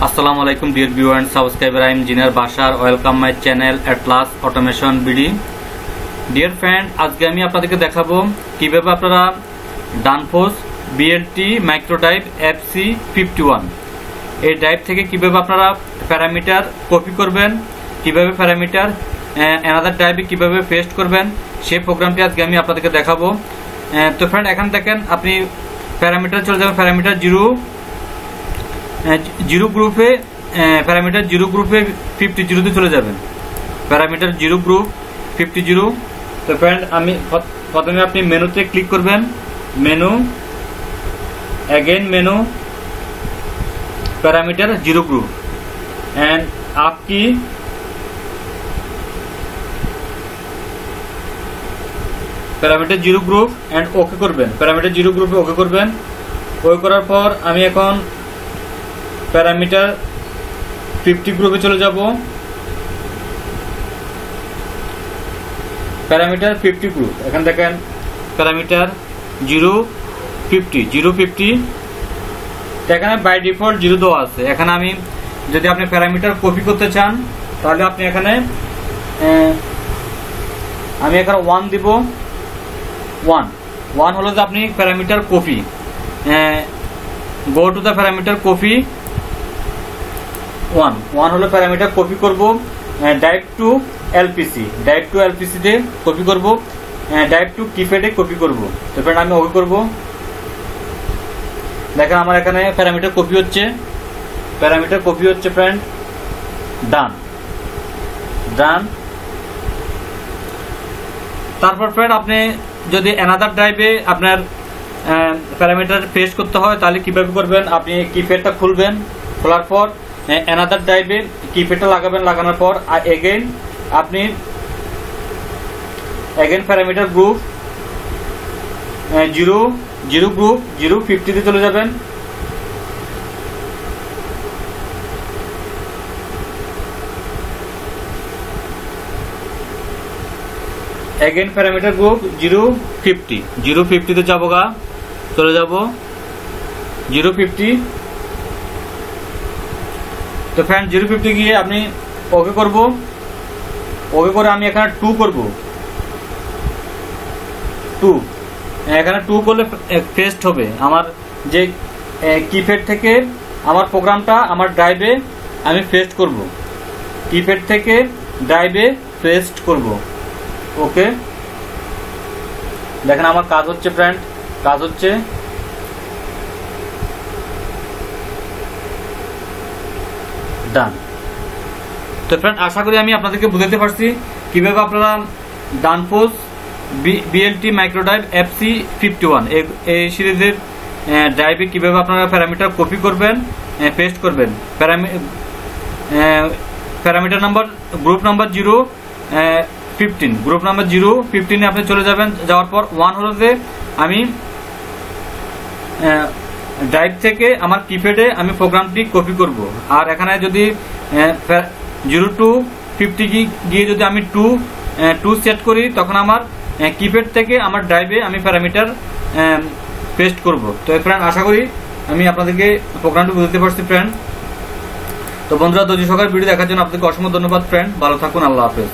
আসসালামু আলাইকুম dear viewer and subscriber, I am engineer Bashar. Welcome my channel Atlas Automation BD. Dear friend, আজকে আমি আপনাদেরকে দেখাবো কিভাবে আপনারা ডানফোর্স বিএলটি মাইক্রো ড্রাইভ FC51 এই ড্রাইভ থেকে কিভাবে আপনারা প্যারামিটার কপি করবেন, কিভাবে প্যারামিটার অ্যানাদার ড্রাইভে কিভাবে পেস্ট করবেন, সেই প্রোগ্রামটি আজকে আমি আপনাদেরকে দেখাবো। তো ফ্রেন্ড, এখানে দেখেন আপনি প্যারামিটার চলে যাবেন প্যারামিটার জিরো গ্রুপে, প্যারামিটার জিরো গ্রুপে 50 চলে যাবেন, প্যারামিটার জিরো গ্রুপ 50। তো ফ্রেন্ড, আমি প্রথমে আপনি মেনুতে ক্লিক করবেন, menu, again menu, parameter zero group and आपकी parameter zero group and okay करबेन, पैरामीटर जीरो ग्रुपे ओके करबेन। ओके करार पर आमी एखन पैरामीटर 50 ग्रुपे चले যাব। पैरामीटर 50 ग्रुप এখানে দেখেন पैरामीटर 050 এখানে বাই ডিফল্ট 0 দেওয়া আছে। এখানে আমি যদি আপনি প্যারামিটার কপি করতে চান তাহলে আপনি এখানে আমি এখানে 1 দিব। 1 হলো যে আপনি parameter copy, go to the parameter copy 1 হলো প্যারামিটার কপি করব, ড্রাইভ টু এলপিসি, তে কপি করব, ড্রাইভ টু কিপ্যাডে কপি করব। তো ফ্রেন্ড, আমি ওকে করব। দেখেন আমার এখানে প্যারামিটার কপি হচ্ছে, ফ্রেন্ড। ডান। তারপর ফ্রেন্ড, আপনি যদি অ্যানাদার ড্রাইভে আপনার প্যারামিটার পেস্ট করতে হয় তাহলে কিভাবে করবেন? আপনি কিপ্যাডটা খুলবেন, খোলার পর অ্যানাদার ড্রাইভে কিপ্যাডটা লাগাবেন, লাগানোর পর আপনি প্যারামিটার গ্রুপ 050 চলে যাবেন। अगेन पैरामीटर ग्रुप 050 তে যাবো গা, চলে যাব 050। তো ফ্রেন্ড, 050 গিয়ে আপনি ওকে করব। ওকে করে আমি এখানে 2 করব। 2 এখানে 2 করলে পেস্ট হবে। আমার যে কিপ্যাড থেকে আমার প্রোগ্রামটা আমার ড্রাইভে আমি পেস্ট করব, কিপ্যাড থেকে ড্রাইভে পেস্ট করব। ওকে, দেখেন আমার কাজ হচ্ছে ফ্রেন্ড, কাজ হচ্ছে। ডান। তো ফ্রেন্ড, আশা করি আমি আপনাদেরকে বুঝাতে পারছি কিভাবে আপনারা ডানফোর্স বিএলটি মাইক্রো ড্রাইভ FC51 এই সিরিজের ড্রাইভে কিভাবে আপনারা প্যারামিটার কপি করবেন, পেস্ট করবেন। Parameter number group number 015, group number 015 আপনি চলে যাবেন। যাওয়ার পর 1 হলো যে আমি ড্রাইভ থেকে আমার কিপ্যাডে আমি প্রোগ্রামটি কপি করব। আর এখানে যদি 0-50 গিয়ে যদি আমি 2 সেট করি তখন আমার কিপ্যাড থেকে আমার ড্রাইভে আমি প্যারামিটার পেস্ট করব। তো ফ্রেন্ড, আশা করি আমি আপনাদেরকে প্রোগ্রামটি বুঝতে পারছি ফ্রেন্ড। তো বন্ধুরা, ধৈর্য সহকারে ভিডিও দেখার জন্য আপনাদেরকে অসংখ্য ধন্যবাদ ফ্রেন্ড। ভালো থাকুন, আল্লাহ হাফেজ।